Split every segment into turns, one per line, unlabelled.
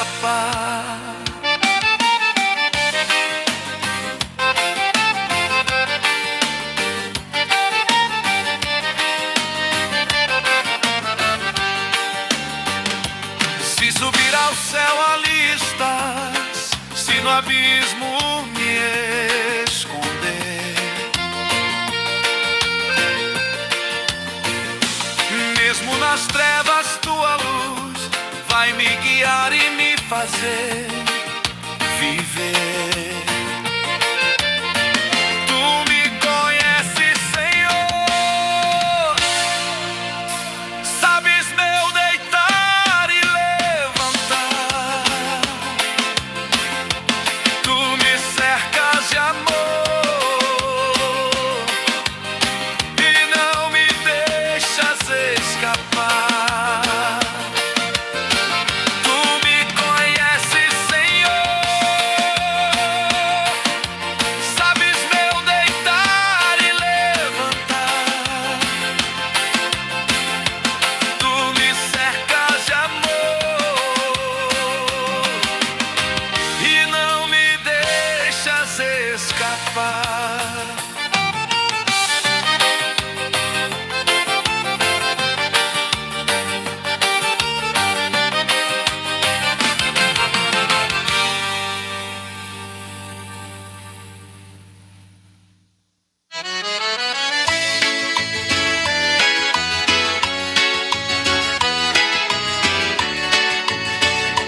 escapar. Se subir ao céu a listas, se no abismo me esconder, mesmo nas trevas tua luz vai me guiar e me fazer viver. Tu me conheces, Senhor, sabes meu deitar e levantar. Tu me cercas de amor e não me deixas escapar. Tu me conheces, Senhor, sabes meu deitar e levantar. Tu me cercas de amor e não me deixas escapar.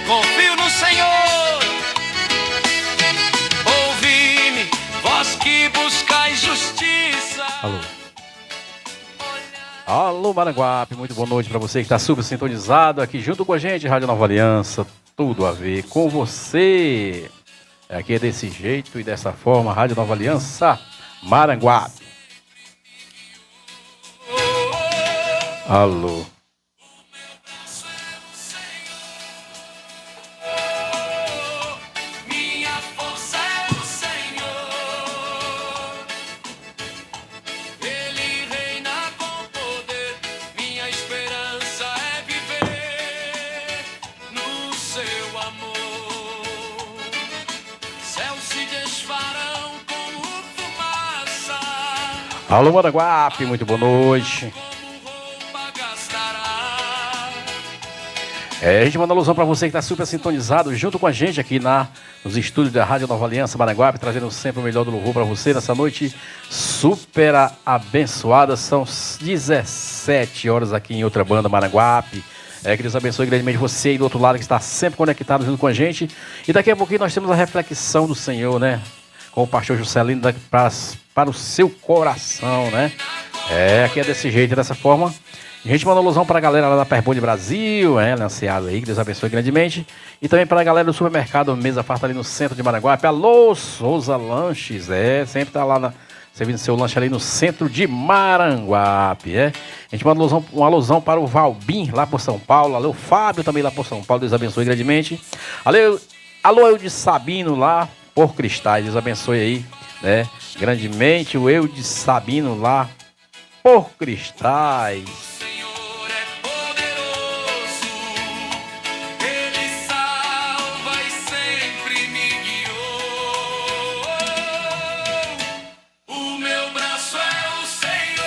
Confio no Senhor, ouvi-me, vós que buscais justiça.
Alô. Alô, Maranguape, muito boa noite para você que está super sintonizado aqui junto com a gente, Rádio Nova Aliança, tudo a ver com você. Aqui é desse jeito e dessa forma, Rádio Nova Aliança, Maranguape. Alô.
Minha força é o Senhor, Ele reina com poder. Minha esperança é viver no seu amor. Céus se desfarão como fumaça,
Alô, Maranguape, muito boa noite.
roupa gastará.
A gente manda alusão para você que está super sintonizado junto com a gente aqui nos estúdios da Rádio Nova Aliança Maranguape, trazendo sempre o melhor do louvor para você nessa noite super abençoada. São 17 horas aqui em outra banda Maranguape. Que Deus abençoe grandemente você aí do outro lado que está sempre conectado junto com a gente. E daqui a pouquinho nós temos a reflexão do Senhor, né? Com o pastor Juscelino para o seu coração, né? Aqui é desse jeito, dessa forma. A gente manda alusão para a galera lá da Perbonde Brasil, lanceado aí, que Deus abençoe grandemente. E também para a galera do supermercado Mesa Farta ali no centro de Maranguape. Alô, Souza Lanches, sempre tá lá servindo seu lanche ali no centro de Maranguape, A gente manda uma alusão para o Valbim, lá por São Paulo. Alô, Fábio também lá por São Paulo, Deus abençoe grandemente. Alô, eu de Sabino lá por Cristais, Deus abençoe aí, grandemente. O eu de Sabino lá por Cristais.
Senhor é poderoso, Ele salva e sempre me guiou. O meu braço é o Senhor,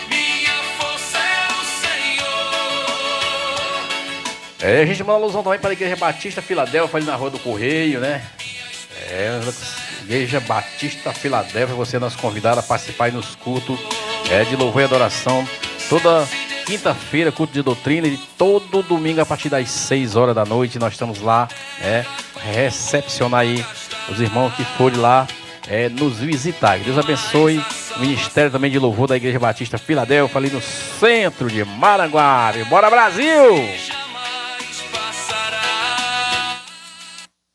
minha força é o Senhor.
A gente manda alusão também para a Igreja Batista Filadélfia, ali na Rua do Correio, Igreja Batista Filadélfia, você é nosso convidado a participar aí nos cultos de louvor e adoração. Toda quinta-feira, culto de doutrina, e todo domingo a partir das 6 horas da noite nós estamos lá, recepcionar aí os irmãos que forem lá nos visitar. Que Deus abençoe o Ministério também de Louvor da Igreja Batista Filadélfia, ali no centro de Maranguape. Bora, Brasil!
Jamais passará.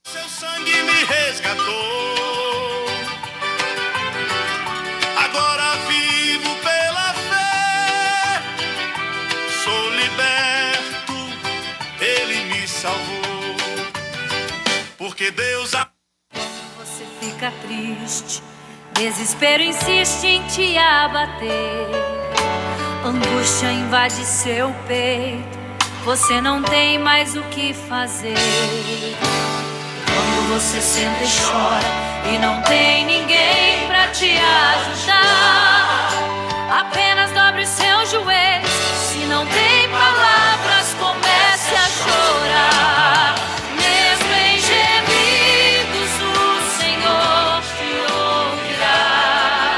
Seu sangue me resgatou. Agora vivo pela fé. Sou liberto. Ele me salvou. Porque Deus
Você fica triste, desespero insiste em te abater, angústia invade seu peito, você não tem mais o que fazer. Quando você senta e chora e não tem ninguém pra te ajudar, apenas dobre os seus joelhos. Se não tem palavras, comece a chorar. Mesmo em gemidos, o Senhor te ouvirá.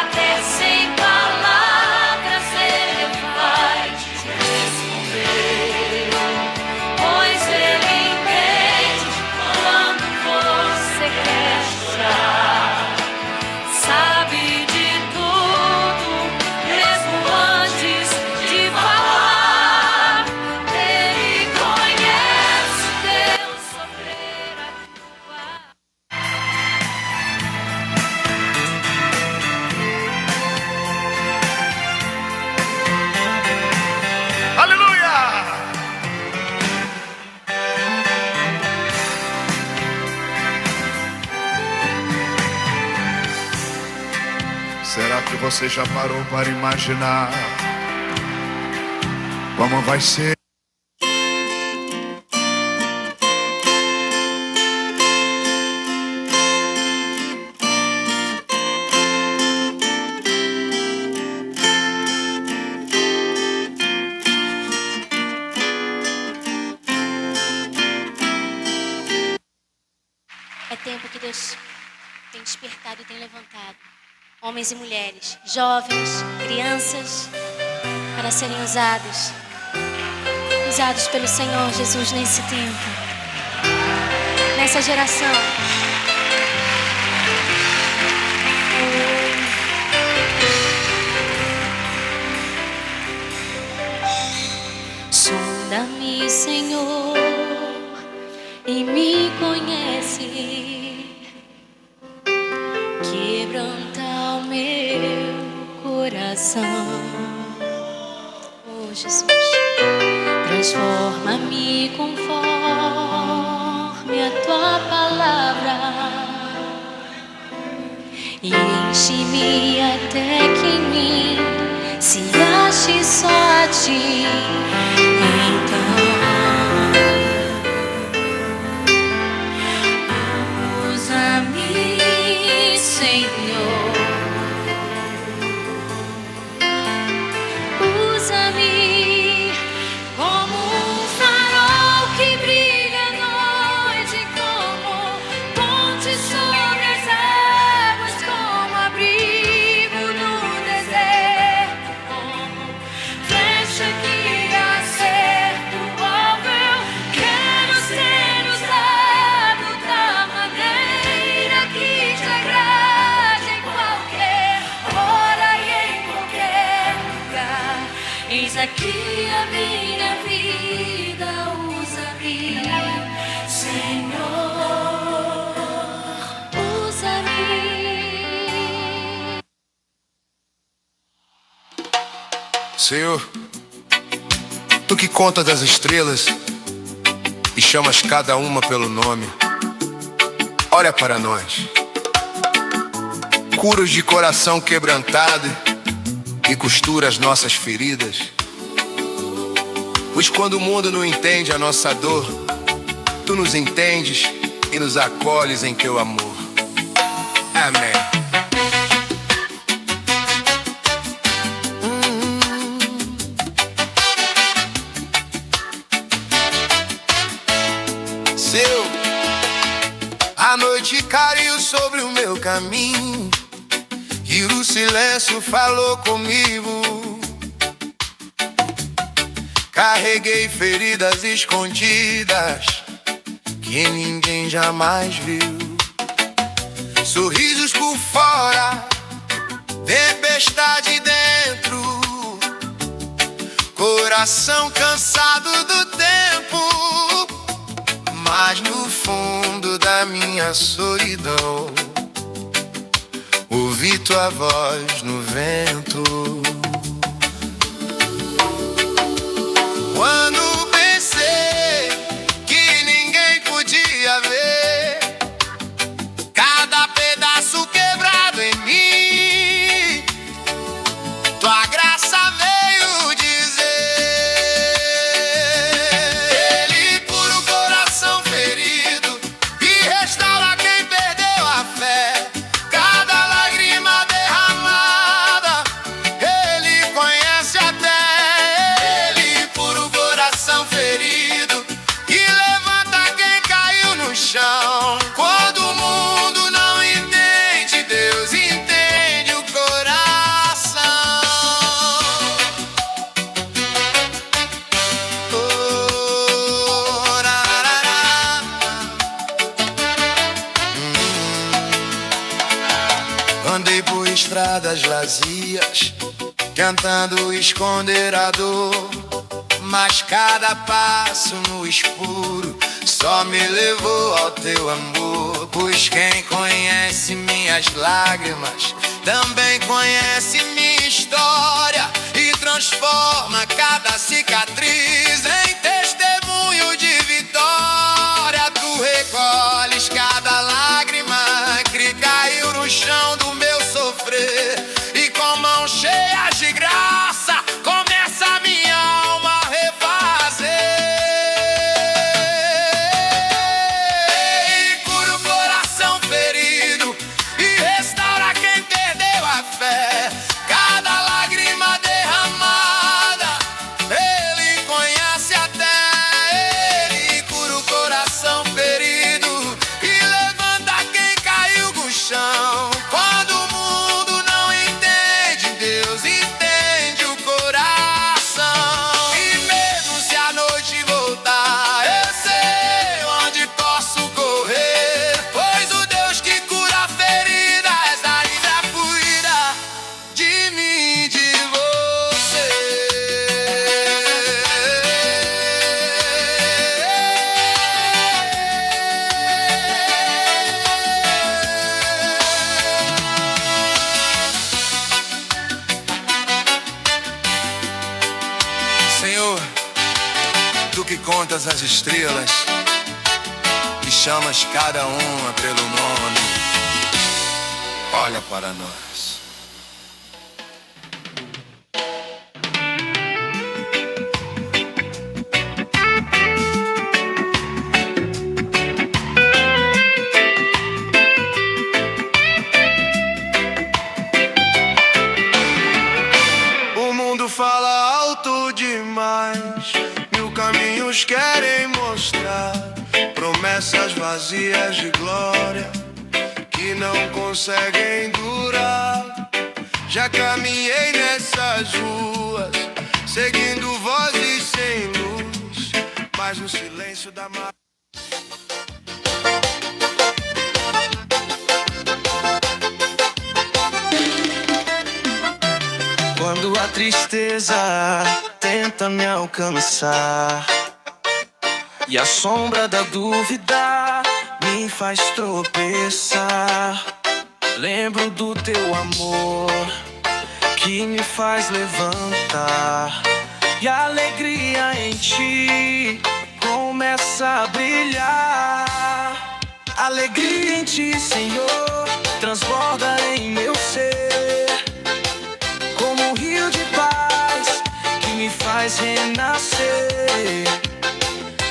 Até sem palavras Ele vai te responder, pois Ele entende quando você quer chorar. Sabe de tudo, mesmo antes de falar. Ele conhece teu sofrer, a tua.
Aleluia! Será que você já parou para imaginar como vai ser?
É tempo que Deus tem despertado e tem levantado homens e mulheres, jovens, crianças, para serem usados pelo Senhor Jesus nesse tempo, nessa geração. Sonda-me, Senhor, e me conhece. Quebranta o meu coração. Oh, Jesus, transforma-me conforme a tua palavra e enche-me até que em mim se ache só a ti. Então usa-me, Senhor, usa-me como um farol que brilha à noite, como ponte sobre as águas, como abrigo no deserto, como flecha que acerta o alvo. Eu quero ser usado da maneira que te agrade, em qualquer hora e em qualquer lugar. Eis aqui a minha vida, usa-me, Senhor, usa-me.
Senhor, tu que contas das estrelas e chamas cada uma pelo nome, olha para nós, cura os de coração quebrantado e costura as nossas feridas. Pois quando o mundo não entende a nossa dor, tu nos entendes e nos acolhes em teu amor. Amém. Seu, a noite caiu sobre o meu caminho e o silêncio falou comigo. Carreguei feridas escondidas que ninguém jamais viu. Sorrisos por fora, tempestade dentro, coração cansado do tempo, mas no fundo da minha solidão ouvi tua voz no vento. Quando pensei que ninguém podia ver cada pedaço quebrado em mim, tua graça veio dizer: estradas vazias, tentando esconder a dor. Mas cada passo no escuro só me levou ao teu amor. Pois quem conhece minhas lágrimas também conhece minha história e transforma cada cicatriz em testemunho de vitória. Tu recolhes cada lágrima que caiu no chão do meu sofrer, e com mãos cheias de graça começa a minha alma a refazer. E cura o coração ferido e restaura quem perdeu a fé. Cada lágrima derramada Ele conhece até. Ele cura o coração ferido e levanta quem caiu no chão. Quando o mundo não entende, Deus entende o coração. E mesmo se a noite voltar, eu sei onde posso correr, pois o Deus que cura feridas ainda cuida de mim e de você. Senhor, tu que contas as estrelas e chamas cada uma pelo nome, olha para nós. O mundo fala alto demais, mil caminhos querem mostrar promessas vazias de glória que não conseguem durar. Já caminhei nessas ruas, seguindo vozes sem luz, mas no silêncio da Quando a tristeza tenta me alcançar e a sombra da dúvida me faz tropeçar, lembro do teu amor que me faz levantar, e a alegria em ti começa a brilhar. Alegria em ti, Senhor, transborda em meu ser, como um rio de paz que me faz renascer.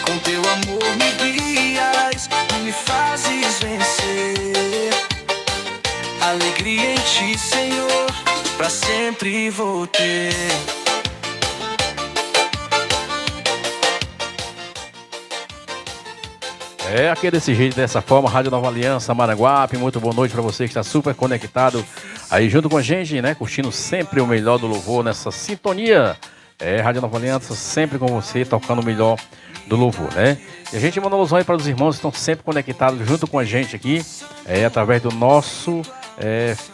Com teu amor me guias e me fazes vencer. Alegria em ti, Senhor, pra sempre vou ter.
É, aqui é desse jeito, dessa forma, Rádio Nova Aliança, Maranguape. Muito boa noite para você que está super conectado aí junto com a gente, né? Curtindo sempre o melhor do louvor nessa sintonia. É, Rádio Nova Aliança sempre com você, tocando o melhor do louvor, né? E a gente manda um alusão aí para os irmãos que estão sempre conectados junto com a gente aqui, através do nosso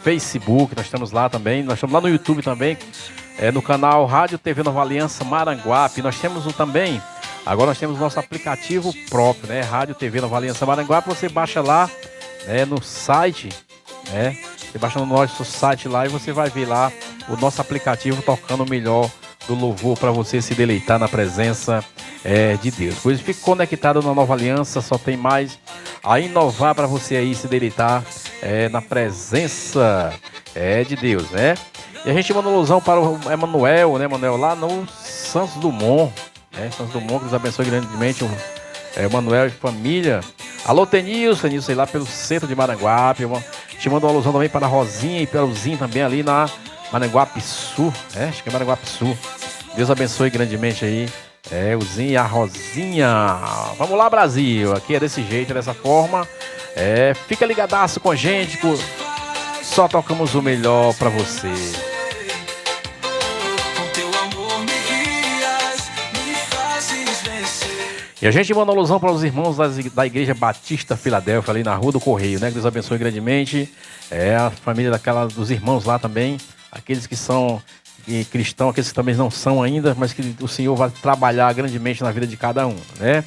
Facebook. Nós estamos lá também, nós estamos lá no YouTube também, no canal Rádio TV Nova Aliança Maranguape. Nós temos também, agora nós temos o nosso aplicativo próprio, né? Rádio TV Nova Aliança Maranguape. Você baixa lá, no site, você baixa no nosso site lá e você vai ver lá o nosso aplicativo tocando o melhor do louvor para você se deleitar na presença de Deus. Pois fique conectado na Nova Aliança, só tem mais a inovar para você aí se deleitar na presença de Deus, né? E a gente manda um alusão para o Emanuel, né, Emanuel, lá no Santos Dumont, Santos Dumont, que nos abençoe grandemente, o Emanuel e família. Alô, Tenilson aí lá pelo centro de Maranguape. Te mando uma alusão também para a Rosinha e para o Zinho também ali na Maranguape Sul, acho que é Maranguape Sul. Deus abençoe grandemente aí, o Zinho e a Rosinha. Vamos lá, Brasil, aqui é desse jeito, dessa forma. Fica ligadaço com a gente, só tocamos o melhor pra você. E a gente manda alusão para os irmãos da Igreja Batista Filadélfia, ali na Rua do Correio, né? Que Deus abençoe grandemente. É a família dos irmãos lá também, aqueles que são cristãos, aqueles que também não são ainda, mas que o Senhor vai trabalhar grandemente na vida de cada um, né?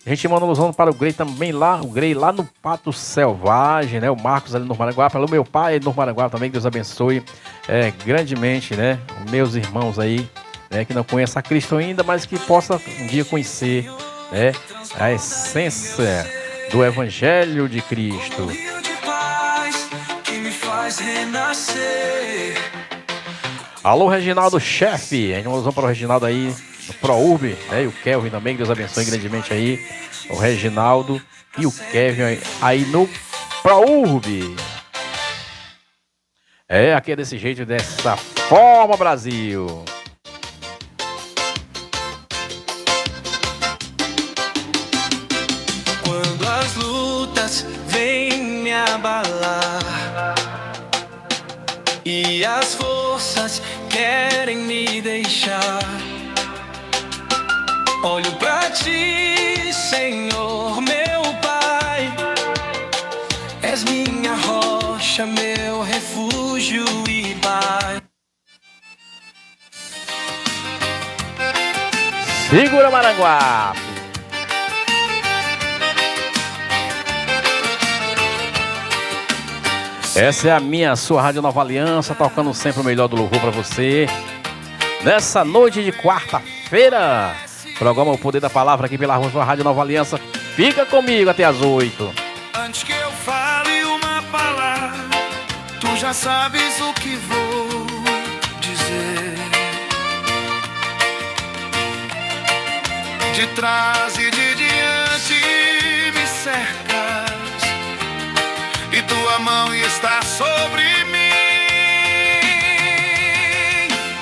A gente manda alusão para o Grey também lá, o Grey lá no Pato Selvagem, né? O Marcos ali no Maranguape, o meu pai no Maranguape também, que Deus abençoe grandemente, né? Meus irmãos aí, né? Que não conhecem a Cristo ainda, mas que possa um dia conhecer, né, a essência do Evangelho de Cristo. Alô, Reginaldo, chefe. A gente mandou para o Reginaldo aí no ProUrb, né? E o Kelvin também, que Deus abençoe grandemente aí. O Reginaldo e o Kevin aí no ProUrb. Aqui é desse jeito, dessa forma, Brasil.
As lutas vêm me abalar e as forças querem me deixar. Olho pra ti, Senhor, meu Pai. És minha rocha, meu refúgio e paz.
Segura, Maranguape. Essa é a sua Rádio Nova Aliança, tocando sempre o melhor do louvor para você. Nessa noite de quarta-feira, programa O Poder da Palavra aqui pela sua Rádio Nova Aliança. Fica comigo até as 8.
Antes que eu fale uma palavra, tu já sabes o que vou dizer. De trás e de diante me cercas, e tua mão está sobre mim.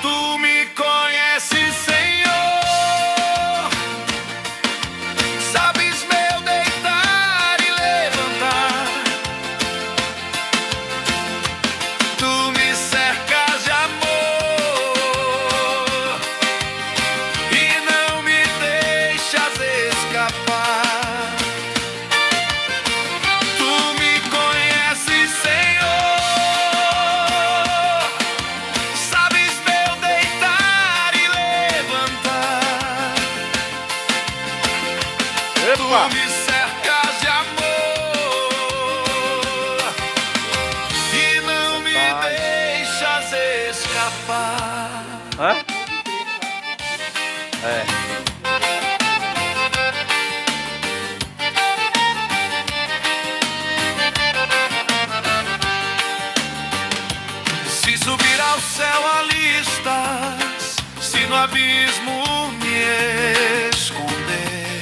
Tu me conheces, Senhor. Sabes meu deitar e levantar. Tu me cercas de amor e não me deixas escapar. Tu me conheces, Senhor. Sabes meu deitar e levantar.
Epa!
Tu me cercas de amor e não me deixas escapar.
Hã?
Se subir ao céu ali estás, se no abismo me esconder,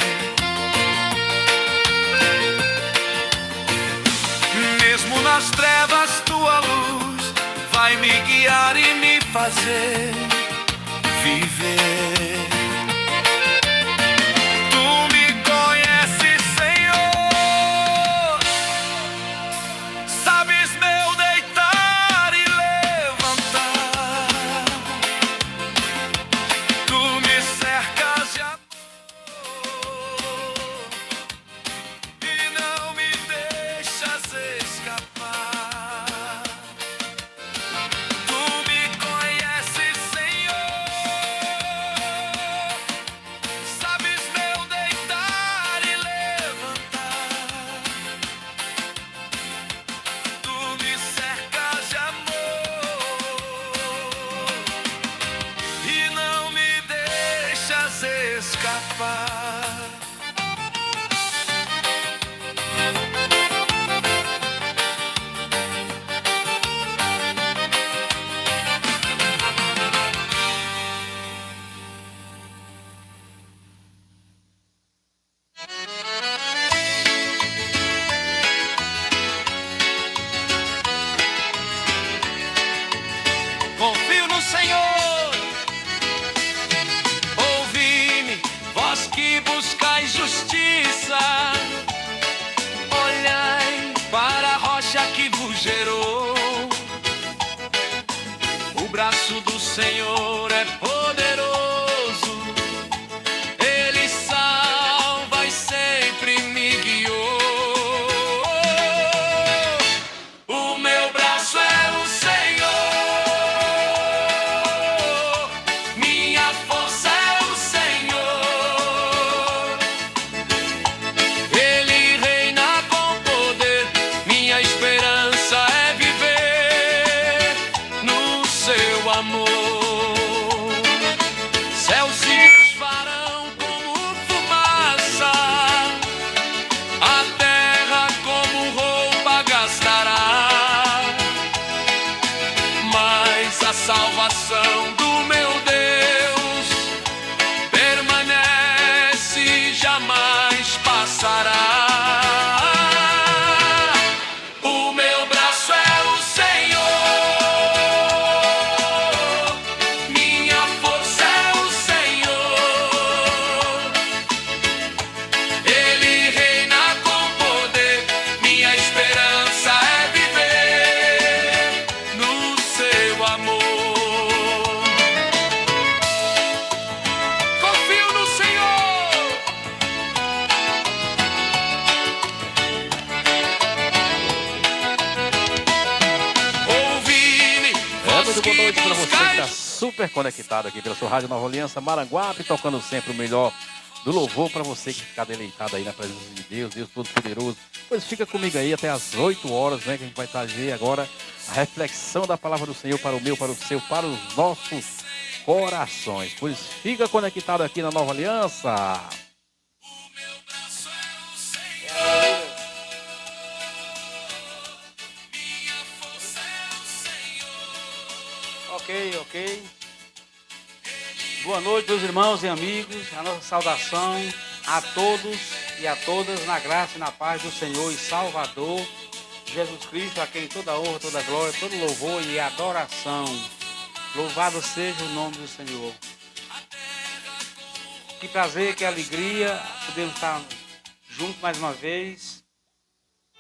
mesmo nas trevas tua luz vai me guiar e me fazer viver. Tu me conheces, Senhor. Sabes meu deitar e levantar. Tu me cercas de amor e não me deixas escapar. Tu me conheces, Senhor.
super conectado aqui pela sua Rádio Nova Aliança Maranguape, tocando sempre o melhor do louvor para você que ficar deleitado aí na presença de Deus, Deus Todo-Poderoso. Pois fica comigo aí até às 8 horas, né, que a gente vai trazer agora a reflexão da palavra do Senhor para o meu, para o seu, para os nossos corações. Pois fica conectado aqui na Nova Aliança.
Ok. Boa noite, meus irmãos e amigos. A nossa saudação a todos e a todas na graça e na paz do Senhor e Salvador Jesus Cristo, a quem toda honra, toda glória, todo louvor e adoração. Louvado seja o nome do Senhor. Que prazer, que alegria podemos estar juntos mais uma vez.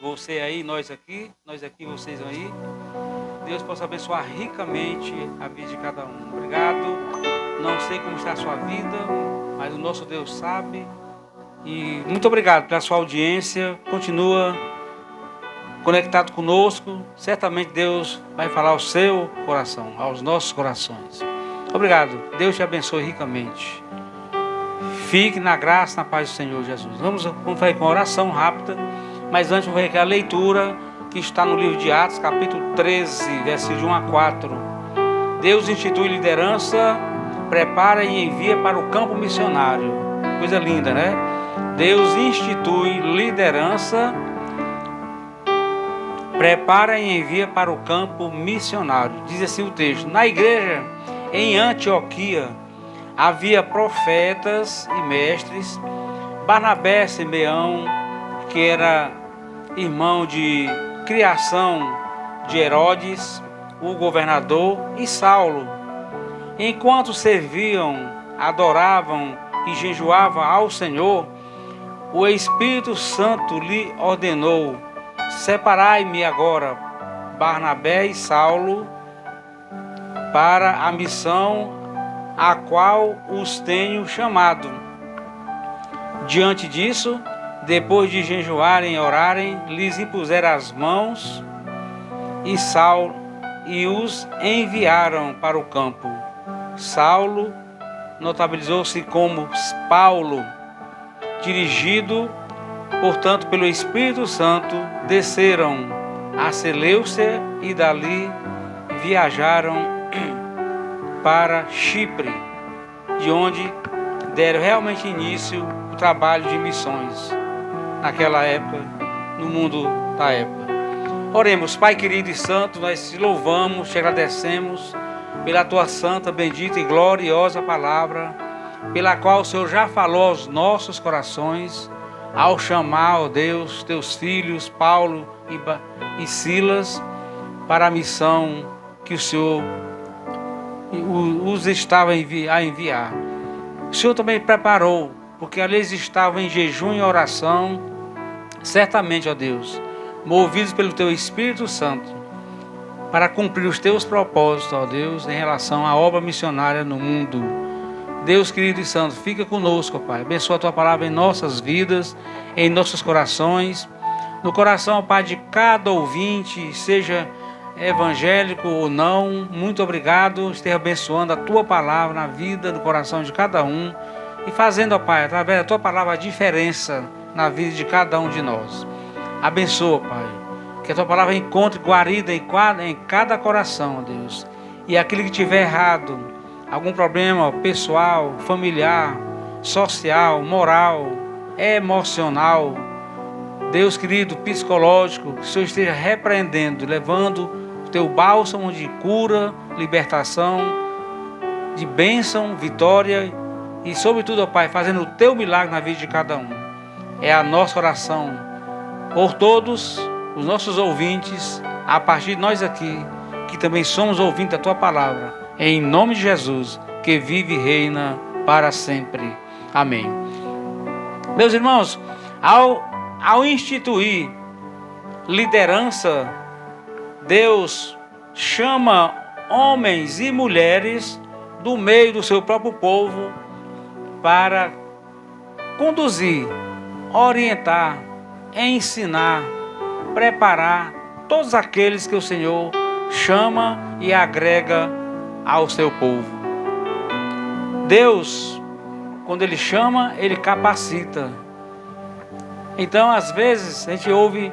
Você aí, nós aqui, vocês aí. Deus possa abençoar ricamente a vida de cada um. Obrigado. Não sei como está a sua vida, mas o nosso Deus sabe. E muito obrigado pela sua audiência. Continua conectado conosco. Certamente Deus vai falar ao seu coração, aos nossos corações. Obrigado. Deus te abençoe ricamente. Fique na graça, na paz do Senhor Jesus. Vamos fazer com uma oração rápida. Mas antes vou fazer a leitura que está no livro de Atos, capítulo 13, versículo de 1 a 4. Deus institui liderança, prepara e envia para o campo missionário. Coisa linda, né? Deus institui liderança, prepara e envia para o campo missionário. Diz assim o texto: na igreja em Antioquia havia profetas e mestres, Barnabé, Simeão, que era irmão de criação de Herodes, o governador, e Saulo. Enquanto serviam, adoravam e jejuavam ao Senhor, o Espírito Santo lhe ordenou: separai-me agora, Barnabé e Saulo, para a missão a qual os tenho chamado. Diante disso, depois de jejuarem e orarem, lhes impuseram as mãos e os enviaram para o campo. Saulo notabilizou-se como Paulo, dirigido, portanto, pelo Espírito Santo, desceram a Seleucia e dali viajaram para Chipre, de onde deram realmente início o trabalho de missões naquela época, no mundo da época. Oremos. Pai querido e santo, nós te louvamos, te agradecemos pela tua santa, bendita e gloriosa palavra, pela qual o Senhor já falou aos nossos corações, ao chamar, ó Deus, teus filhos, Paulo e Silas, para a missão que o Senhor os estava a enviar. O Senhor também preparou, porque ali eles estavam em jejum e oração, certamente, ó Deus, movidos pelo teu Espírito Santo, para cumprir os teus propósitos, ó Deus, em relação à obra missionária no mundo. Deus querido e santo, fica conosco, ó Pai. Abençoa a tua palavra em nossas vidas, em nossos corações, no coração, ó Pai, de cada ouvinte, seja evangélico ou não. Muito obrigado. Esteja abençoando a tua palavra na vida, no coração de cada um, e fazendo, ó Pai, através da tua palavra, a diferença na vida de cada um de nós. Abençoa, Pai, que a tua palavra encontre guarida em cada coração, ó Deus. E aquele que tiver errado, algum problema pessoal, familiar, social, moral, emocional, Deus querido, psicológico, que o Senhor esteja repreendendo, levando o teu bálsamo de cura, libertação, de bênção, vitória e, sobretudo, ó Pai, fazendo o teu milagre na vida de cada um. É a nossa oração por todos os nossos ouvintes, a partir de nós aqui, que também somos ouvintes da tua palavra, em nome de Jesus, que vive e reina para sempre. Amém. Meus irmãos, ao instituir liderança, Deus chama homens e mulheres do meio do seu próprio povo para conduzir, orientar, ensinar, preparar todos aqueles que o Senhor chama e agrega ao seu povo. Deus, quando Ele chama, Ele capacita. Então, às vezes, a gente ouve,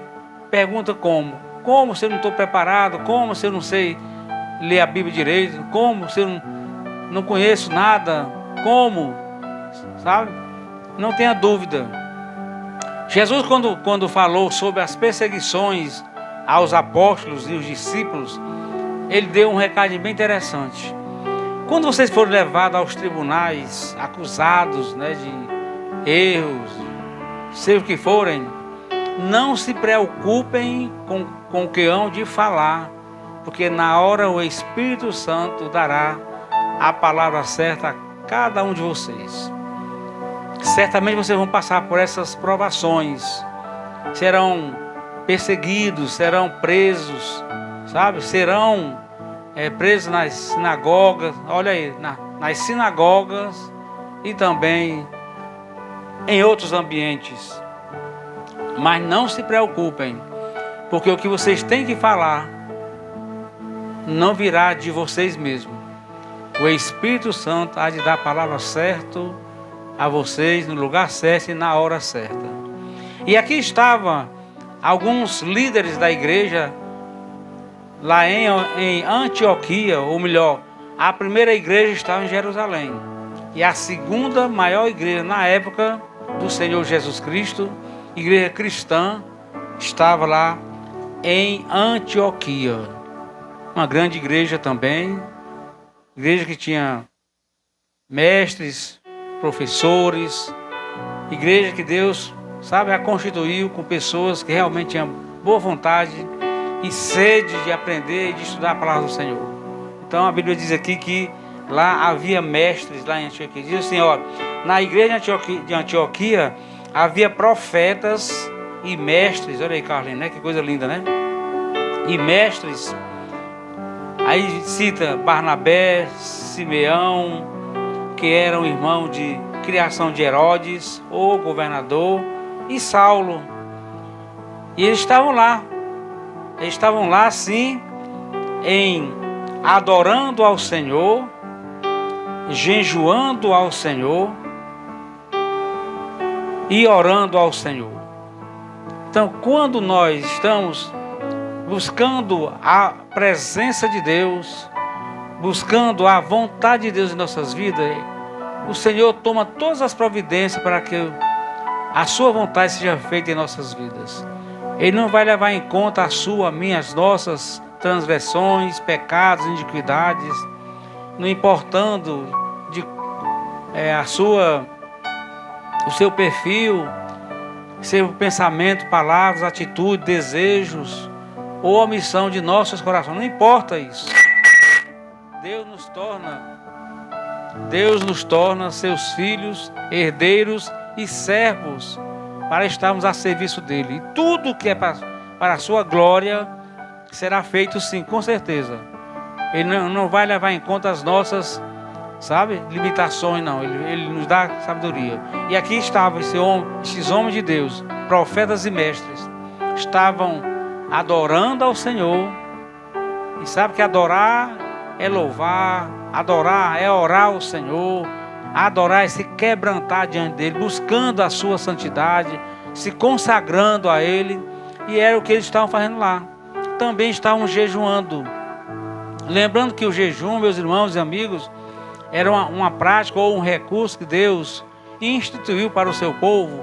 pergunta como? Como se eu não estou preparado? Como se eu não sei ler a Bíblia direito? Como se eu não conheço nada? Como? Sabe? Não tenha dúvida. Jesus, quando falou sobre as perseguições aos apóstolos e os discípulos, Ele deu um recado bem interessante. Quando vocês forem levados aos tribunais, acusados, né, de erros, seja o que forem, não se preocupem com o que hão de falar, porque na hora o Espírito Santo dará a palavra certa a cada um de vocês. Certamente vocês vão passar por essas provações, serão perseguidos, serão presos, sabe? Serão presos nas sinagogas, olha aí, nas sinagogas e também em outros ambientes. Mas não se preocupem, porque o que vocês têm que falar não virá de vocês mesmos. O Espírito Santo há de dar a palavra certa a vocês no lugar certo e na hora certa. E aqui estavam alguns líderes da igreja lá em Antioquia, ou melhor, a primeira igreja estava em Jerusalém. E a segunda maior igreja na época do Senhor Jesus Cristo, igreja cristã, estava lá em Antioquia. Uma grande igreja também, igreja que tinha mestres, professores, igreja que Deus, sabe, a constituiu com pessoas que realmente tinham boa vontade e sede de aprender e de estudar a palavra do Senhor. Então a Bíblia diz aqui que lá havia mestres lá em Antioquia. Diz assim, ó, na igreja de Antioquia havia profetas e mestres. Olha aí, Carlinhos, né? Que coisa linda, né? E mestres. Aí cita Barnabé, Simeão, que era um irmão de criação de Herodes, o governador, e Saulo. E eles estavam lá sim, adorando ao Senhor, jejuando ao Senhor e orando ao Senhor. Então, quando nós estamos buscando a presença de Deus, buscando a vontade de Deus em nossas vidas, o Senhor toma todas as providências para que a sua vontade seja feita em nossas vidas. Ele não vai levar em conta a sua, minhas, nossas transgressões, pecados, iniquidades, não importando o seu perfil, seu pensamento, palavras, atitudes, desejos ou a missão de nossos corações. Não importa isso. Deus nos torna seus filhos, herdeiros e servos para estarmos a serviço dele. E tudo que é para a sua glória será feito sim, com certeza. Ele não vai levar em conta as nossas, sabe, limitações, não. Ele nos dá sabedoria. E aqui estavam esses homens de Deus, profetas e mestres, estavam adorando ao Senhor. E sabe que adorar é louvar, adorar é orar ao Senhor, adorar é se quebrantar diante dele, buscando a sua santidade, se consagrando a ele. E era o que eles estavam fazendo lá. Também estavam jejuando. Lembrando que o jejum, meus irmãos e amigos, era uma prática ou um recurso que Deus instituiu para o seu povo,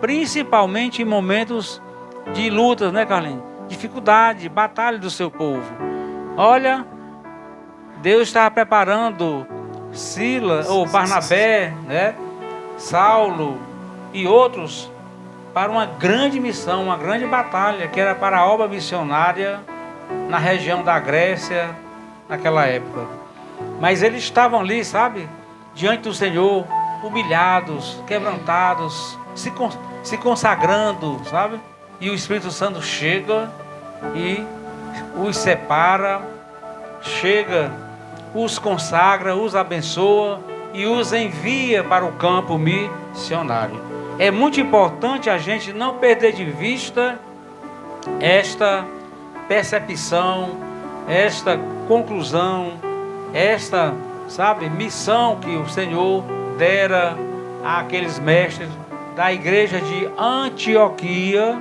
principalmente em momentos de lutas, né, Carlinhos? Dificuldade, batalha do seu povo. Olha, Deus estava preparando Barnabé, né, Saulo e outros para uma grande missão, uma grande batalha, que era para a obra missionária na região da Grécia, naquela época. Mas eles estavam ali, sabe, diante do Senhor, humilhados, quebrantados, se consagrando, sabe? E o Espírito Santo chega e os separa, os consagra, os abençoa e os envia para o campo missionário. É muito importante a gente não perder de vista esta percepção, esta conclusão esta, sabe, missão que o Senhor dera àqueles mestres da igreja de Antioquia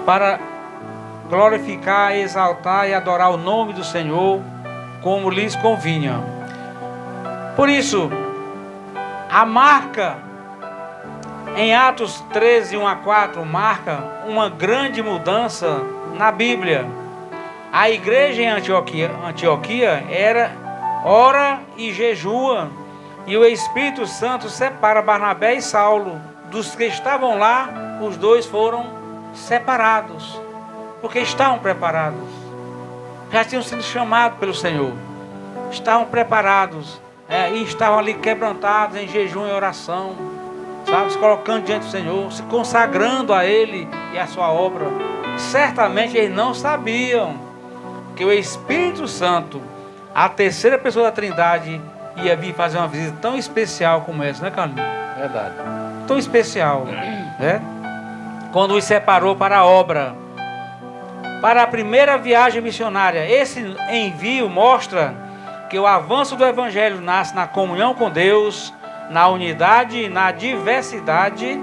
para glorificar, exaltar e adorar o nome do Senhor como lhes convinha. Por isso, a marca em Atos 13, 1 a 4, marca uma grande mudança na Bíblia. A igreja em Antioquia era ora e jejua, e o Espírito Santo separa Barnabé e Saulo. Dos que estavam lá, os dois foram separados, porque estavam preparados, já tinham sido chamados pelo Senhor, estavam preparados, e estavam ali quebrantados em jejum e oração, sabe, se colocando diante do Senhor, se consagrando a Ele e a sua obra. Certamente eles não sabiam que o Espírito Santo, a terceira pessoa da Trindade, ia vir fazer uma visita tão especial como essa, né, Carlinhos?
Verdade.
Tão especial, né? Quando os separou para a obra, para a primeira viagem missionária. Esse envio mostra que o avanço do Evangelho nasce na comunhão com Deus, na unidade, na diversidade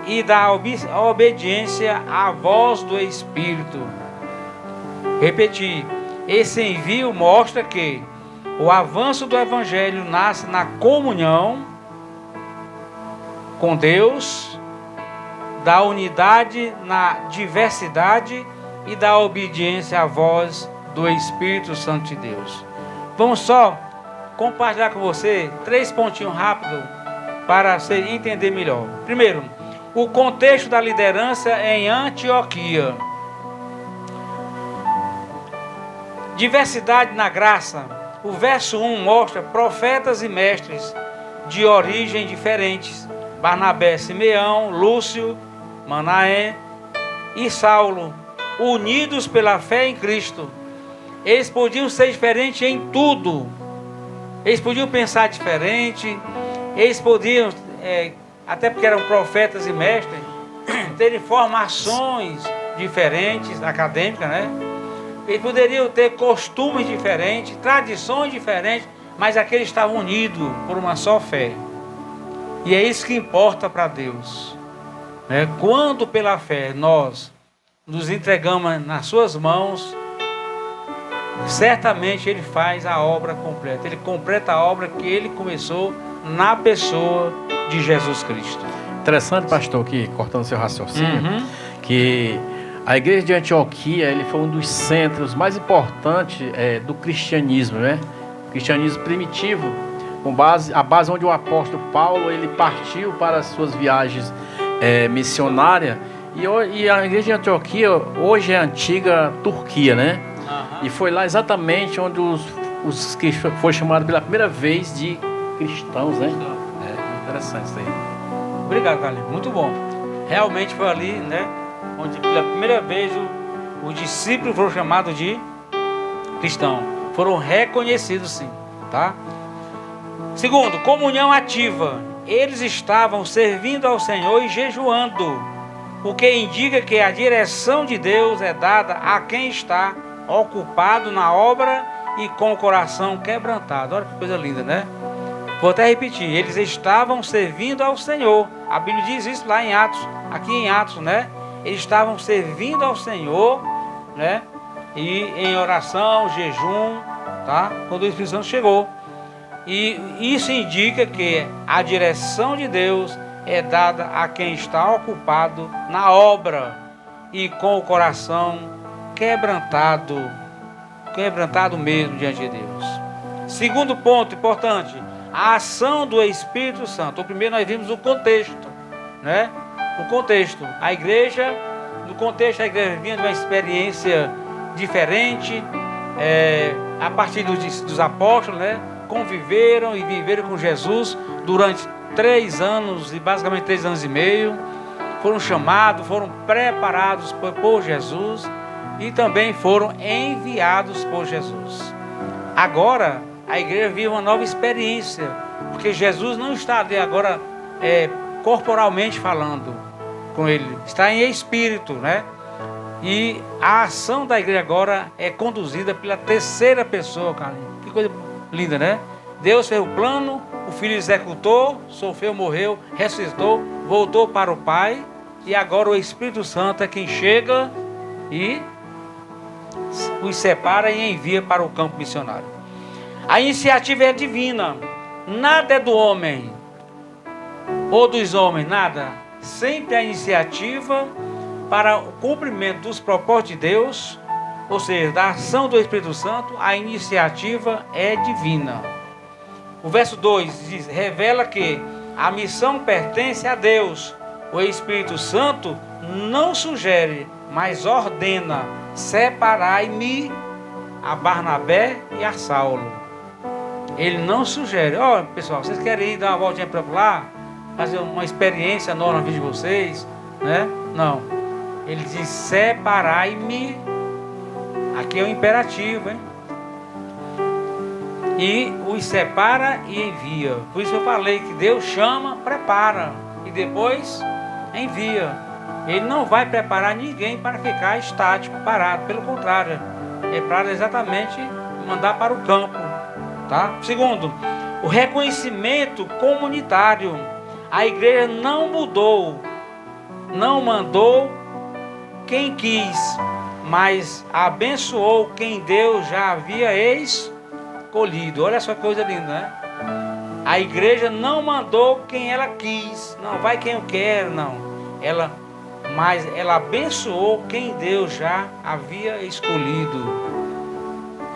e da obediência à voz do Espírito. Repetir, esse envio mostra que o avanço do Evangelho nasce na comunhão com Deus, da unidade, na diversidade e da obediência à voz do Espírito Santo de Deus. Vamos só compartilhar com você 3 pontinhos rápidos para você entender melhor. Primeiro, o contexto da liderança em Antioquia. Diversidade na graça. O verso 1 mostra profetas e mestres de origem diferentes. Barnabé, Simeão, Lúcio, Manaém e Saulo, unidos pela fé em Cristo. Eles podiam ser diferentes em tudo. Eles podiam pensar diferente. Eles podiam, até porque eram profetas e mestres, terem formações diferentes, acadêmicas, né? Eles poderiam ter costumes diferentes, tradições diferentes, mas aqueles estavam unidos por uma só fé. E é isso que importa para Deus, né? Quando pela fé nós nos entregamos nas suas mãos, certamente Ele faz a obra completa. Ele completa a obra que Ele começou na pessoa de Jesus Cristo.
Interessante, pastor, que cortando seu raciocínio, que a igreja de Antioquia, ele foi um dos centros mais importantes do cristianismo, né? O cristianismo primitivo, a base onde o apóstolo Paulo ele partiu para as suas viagens missionárias. E a igreja de Antioquia hoje é a antiga Turquia, né? E foi lá exatamente onde os que foi chamado pela primeira vez de cristãos, né? Interessante isso aí.
Obrigado, Carlinhos. Muito bom. Realmente foi ali, né, onde pela primeira vez os discípulos foram chamados de cristãos. Foram reconhecidos, sim, tá? Segundo, comunhão ativa. Eles estavam servindo ao Senhor e jejuando, o que indica que a direção de Deus é dada a quem está ocupado na obra e com o coração quebrantado. Olha que coisa linda, né? Vou até repetir, eles estavam servindo ao Senhor. A Bíblia diz isso lá em Atos, aqui em Atos, né? Eles estavam servindo ao Senhor, né? E em oração, jejum, tá? Quando o Espírito Santo chegou. E isso indica que a direção de Deus é dada a quem está ocupado na obra e com o coração quebrantado mesmo diante de Deus. Segundo ponto importante, a ação do Espírito Santo. O primeiro nós vimos o contexto, né? O contexto. A igreja vinha de uma experiência diferente, a partir dos apóstolos, né? Conviveram e viveram com Jesus durante 3 anos, e basicamente 3 anos e meio. Foram chamados, foram preparados por Jesus e também foram enviados por Jesus. Agora, a igreja vive uma nova experiência, porque Jesus não está ali agora corporalmente falando com ele, está em espírito, né? E a ação da igreja agora é conduzida pela terceira pessoa, Carlinhos. Que coisa linda, né? Deus fez o plano, o Filho executou, sofreu, morreu, ressuscitou, voltou para o Pai. E agora o Espírito Santo é quem chega e os separa e envia para o campo missionário. A iniciativa é divina. Nada é do homem ou dos homens, nada. Sempre a iniciativa para o cumprimento dos propósitos de Deus, ou seja, da ação do Espírito Santo, a iniciativa é divina. O verso 2 diz, revela que a missão pertence a Deus. O Espírito Santo não sugere, mas ordena: separai-me a Barnabé e a Saulo. Ele não sugere, ó, pessoal, vocês querem ir dar uma voltinha para lá, fazer uma experiência nova na vida de vocês, né? Não. Ele diz, separai-me. Aqui é o imperativo, hein? E os separa e envia. Por isso eu falei que Deus chama, prepara e depois envia. Ele não vai preparar ninguém para ficar estático, parado. Pelo contrário, é para exatamente mandar para o campo, tá? Segundo, o reconhecimento comunitário. A igreja não mudou, não mandou quem quis, mas abençoou quem Deus já havia escolhido. Olha só que coisa linda, né? A igreja não mandou quem ela quis, não vai quem eu quero, não. Mas ela abençoou quem Deus já havia escolhido.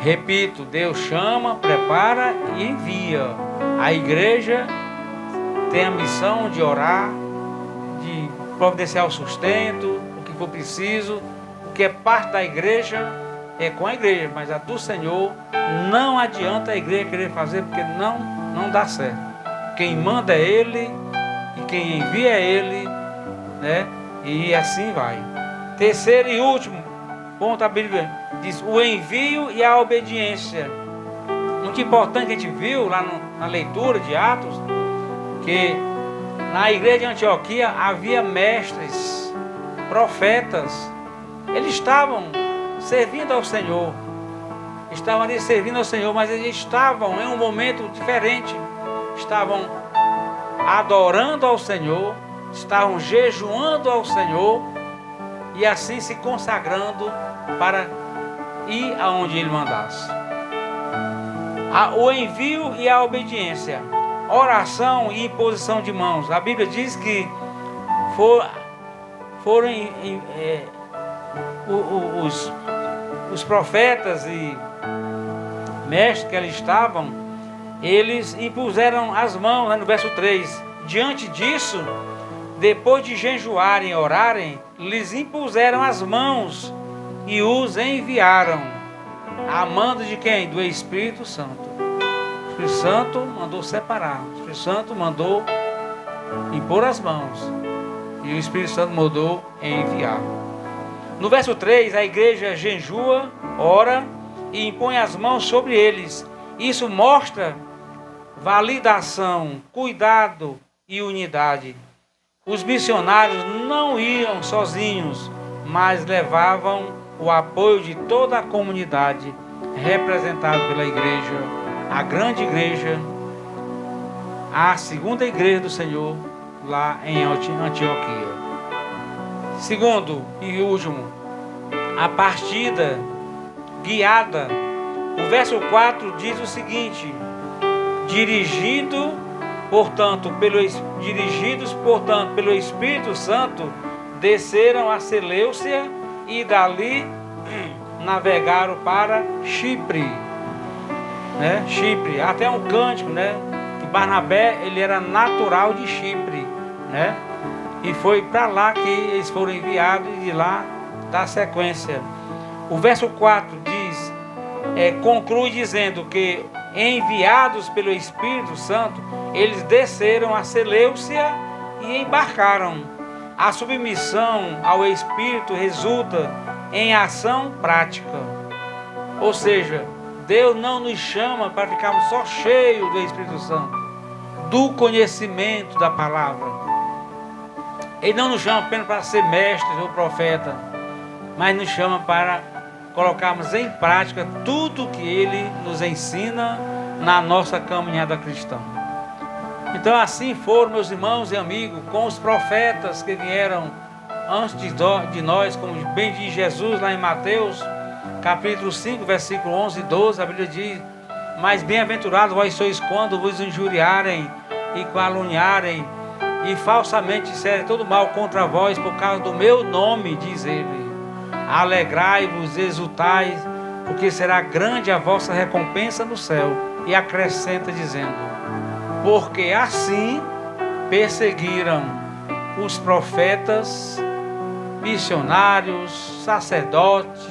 Repito, Deus chama, prepara e envia. A igreja tem a missão de orar, de providenciar o sustento, o que for preciso. O que é parte da igreja é com a igreja, mas a do Senhor não adianta a igreja querer fazer, porque não dá certo. Quem manda é Ele e quem envia é Ele, né? E assim vai. Terceiro e último ponto, a Bíblia diz o envio e a obediência. Muito importante que a gente viu lá na leitura de Atos, que na igreja de Antioquia havia mestres, profetas. Eles estavam servindo ao Senhor. Estavam ali servindo ao Senhor, mas eles estavam em um momento diferente. Estavam adorando ao Senhor, estavam jejuando ao Senhor e assim se consagrando para ir aonde Ele mandasse. O envio e a obediência, oração e imposição de mãos. A Bíblia diz que foram os profetas e mestres que ali estavam, eles impuseram as mãos, né, no verso 3. Diante disso, depois de jejuarem e orarem, lhes impuseram as mãos e os enviaram. A mando de quem? Do Espírito Santo. O Espírito Santo mandou separar. O Espírito Santo mandou impor as mãos. E o Espírito Santo mandou enviar. No verso 3, a igreja jejua, ora e impõe as mãos sobre eles. Isso mostra validação, cuidado e unidade. Os missionários não iam sozinhos, mas levavam o apoio de toda a comunidade, representada pela igreja, a grande igreja, a segunda igreja do Senhor, lá em Antioquia. Segundo e último, a partida guiada. O verso 4 diz o seguinte: dirigidos, portanto, pelo Espírito Santo, desceram a Seleucia e dali navegaram para Chipre, né? Chipre, até um cântico, né? Que Barnabé, ele era natural de Chipre, né? E foi para lá que eles foram enviados e de lá dá sequência. O verso 4 diz, conclui dizendo que enviados pelo Espírito Santo, eles desceram a Seleucia e embarcaram. A submissão ao Espírito resulta em ação prática. Ou seja, Deus não nos chama para ficarmos só cheios do Espírito Santo, do conhecimento da palavra. Ele não nos chama apenas para ser mestres ou profeta. mas nos chama para colocarmos em prática tudo que Ele nos ensina na nossa caminhada cristã. Então assim foram, meus irmãos e amigos, com os profetas que vieram antes de nós, como bem diz Jesus lá em Mateus, capítulo 5, versículo 11 e 12, a Bíblia diz: mas bem-aventurados vós sois quando vos injuriarem e caluniarem e falsamente disserem todo mal contra vós por causa do meu nome, diz Ele. Alegrai-vos, exultai, porque será grande a vossa recompensa no céu. E acrescenta dizendo: porque assim perseguiram os profetas, missionários, sacerdotes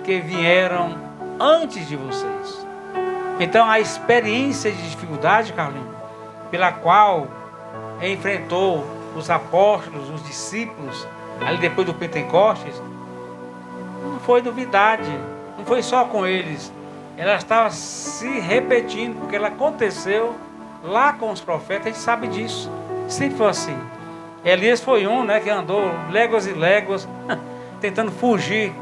que vieram antes de vocês. Então a experiência de dificuldade, Carlinhos, pela qual enfrentou os apóstolos, os discípulos, ali depois do Pentecostes, não foi novidade, não foi só com eles. Ela estava se repetindo, porque ela aconteceu lá com os profetas, a gente sabe disso. Sempre foi assim. Elias foi um, que andou léguas e léguas, tentando fugir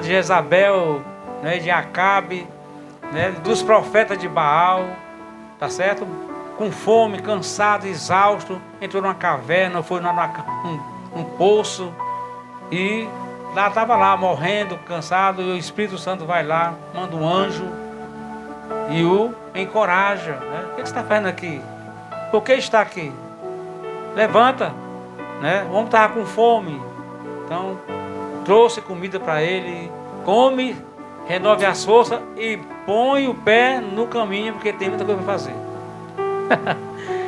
de Jezabel, de Acabe, dos profetas de Baal, tá certo? Com fome, cansado, exausto, entrou numa caverna, foi num poço e lá estava lá, morrendo, cansado, e o Espírito Santo vai lá, manda um anjo e o encoraja. O que você está fazendo aqui? Por que está aqui? Levanta, o homem estava com fome, então trouxe comida para ele, come, renove as forças e põe o pé no caminho, porque tem muita coisa para fazer.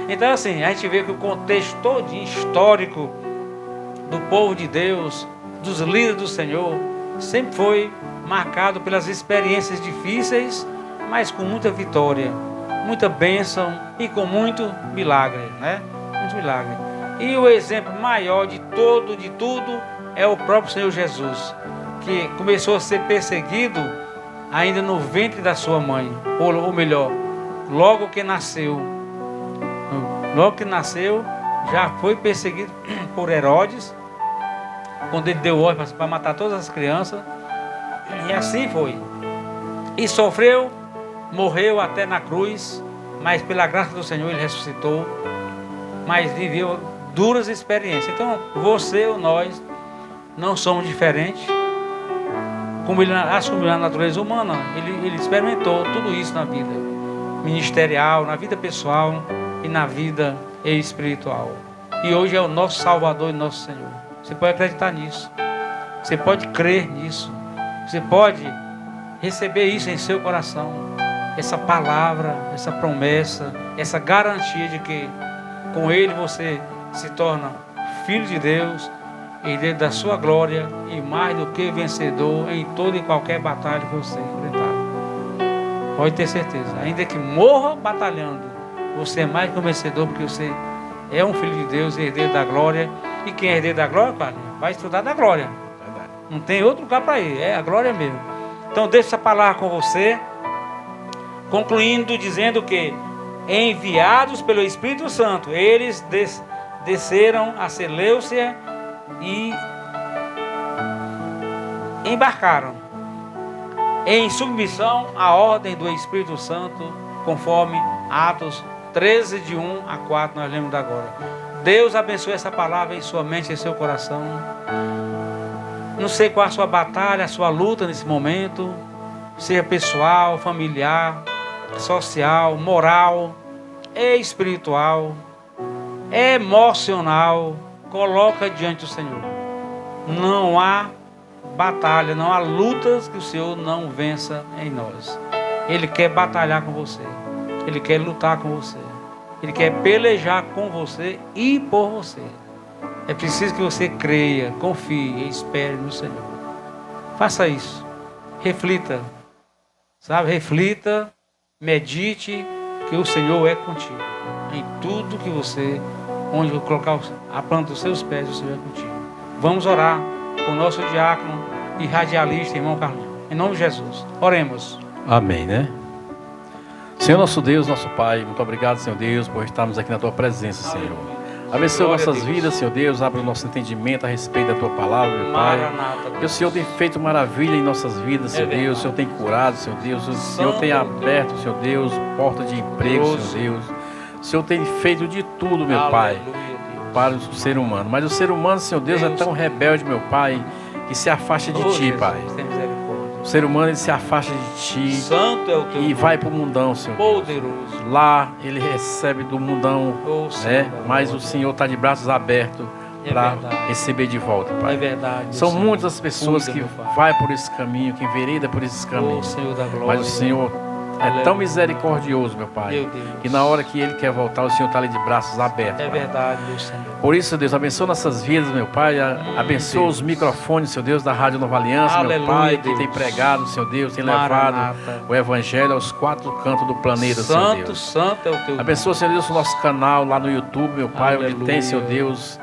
Então assim, a gente vê que o contexto todo histórico do povo de Deus, dos líderes do Senhor, sempre foi marcado pelas experiências difíceis, mas com muita vitória, muita bênção e com muito milagre, Muito milagre. E o exemplo maior de tudo é o próprio Senhor Jesus, que começou a ser perseguido ainda no ventre da sua mãe, ou melhor, logo que nasceu, já foi perseguido por Herodes, quando ele deu ordem para matar todas as crianças, e assim foi. E sofreu, morreu até na cruz, mas pela graça do Senhor ele ressuscitou, mas viveu duras experiências. Então você ou nós não somos diferentes. Como ele assumiu na natureza humana, ele experimentou tudo isso na vida ministerial, na vida pessoal e na vida espiritual. E hoje é o nosso Salvador e nosso Senhor. Você pode acreditar nisso. Você pode crer nisso. Você pode receber isso em seu coração. Essa palavra, essa promessa, essa garantia de que com Ele você se torna filho de Deus, herdeiro da sua glória e mais do que vencedor em toda e qualquer batalha que você enfrentar. Pode ter certeza. Ainda que morra batalhando, você é mais que um vencedor, porque você é um filho de Deus, herdeiro da glória. E quem é herdeiro da glória, vai estudar da glória. Não tem outro lugar para ir, é a glória mesmo. Então deixa essa palavra com você, concluindo dizendo que enviados pelo Espírito Santo, eles desceram a Seleucia e embarcaram em submissão à ordem do Espírito Santo, conforme Atos 13, de 1 a 4, nós lemos agora. Deus abençoe essa palavra em sua mente e em seu coração. Não sei qual a sua batalha, a sua luta nesse momento, seja pessoal, familiar, social, moral, espiritual, emocional. Coloca diante do Senhor. Não há batalha, não há lutas que o Senhor não vença em nós. Ele quer batalhar com você. Ele quer lutar com você. Ele quer pelejar com você e por você. É preciso que você creia, confie e espere no Senhor. Faça isso. Reflita. Reflita, medite que o Senhor é contigo. Em tudo que você, onde colocar a planta dos seus pés, o Senhor é contigo. Vamos orar com o nosso diácono e radialista, irmão Carlinhos. Em nome de Jesus. Oremos.
Amém, Senhor nosso Deus, nosso Pai, muito obrigado, Senhor Deus, por estarmos aqui na Tua presença, Senhor. Abençoa
Glória a
nossas
Deus.
vidas, Senhor Deus. Abre o nosso entendimento a respeito da Tua palavra, meu Pai.
Maranata,
Que o Senhor tem feito maravilha em nossas vidas, Senhor
verdade.
Deus. O Senhor tem curado, Senhor Deus. O Senhor tem aberto, Senhor Deus, porta de emprego,
Glorioso.
Senhor Deus. O Senhor tem feito de tudo, meu Pai,
Aleluia, Deus.
para o ser humano. Mas o ser humano, Senhor Deus, é
Deus.
tão rebelde, meu Pai, que se afasta de
Oh,
Ti,
Jesus,
Pai.
tem misericórdia.
O ser humano, ele se afasta de Ti
Santo é o teu
e
nome.
vai para o mundão, Senhor Deus.
Poderoso.
Lá ele recebe do mundão,
Oh, Senhor
né?
da
Mas o
glória.
Senhor está de braços abertos
É
para
verdade.
receber de volta, Pai.
É verdade.
São
Senhor.
muitas as pessoas
Cuida,
que
meu Pai.
vai por esse caminho, que envereda por esses
Oh,
caminhos.
Senhor da glória.
Mas o Senhor é
Aleluia.
tão misericordioso, meu Pai,
Meu Deus.
que na hora que Ele quer voltar, o Senhor está ali de braços abertos.
É
Pai.
verdade, meu Senhor.
Por isso, Deus, abençoa nossas vidas, meu Pai. Abençoa
Deus.
os microfones, Senhor Deus, da Rádio Nova Aliança, meu
Aleluia,
Pai, que
Deus.
tem pregado, Senhor Deus, tem
Maranata.
levado o Evangelho aos quatro cantos do planeta, Senhor
Santo,
Deus.
santo é o teu nome.
Abençoa, Senhor Deus, o nosso canal lá no YouTube, meu Pai, onde
Aleluia.
tem, Senhor Deus,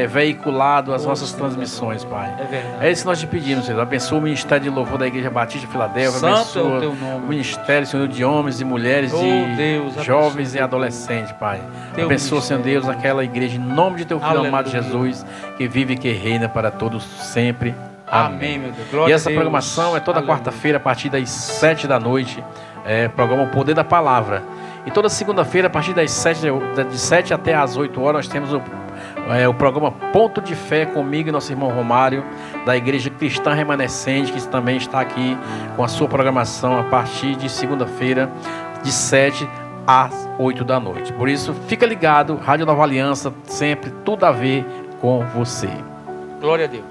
veiculado as
Oh,
nossas
Senhor,
transmissões, Pai.
É verdade.
É isso que nós te pedimos, Senhor. Abençoa o Ministério de Louvor da Igreja Batista de Filadélfia.
Santo
Abençoa
é o teu nome.
o Ministério, Senhor, de homens e mulheres,
Oh,
de
Deus, abençoa
jovens e
teu
adolescentes, Pai.
Teu
Abençoa, Senhor
ministério.
Deus, aquela igreja, em nome de teu Filho
Aleluia.
amado Jesus, que vive e que reina para todos sempre.
Amém, meu Deus. Glória
E
a
essa
Deus.
programação é toda
Aleluia.
quarta-feira, a partir das 7 da noite. Programa O Poder da Palavra. E toda segunda-feira, a partir das 7 até as 8 horas, nós temos o programa Ponto de Fé comigo e nosso irmão Romário, da Igreja Cristã Remanescente, que também está aqui com a sua programação a partir de segunda-feira, de 7 às 8 da noite. Por isso, fica ligado, Rádio Nova Aliança, sempre tudo a ver com você.
Glória a Deus.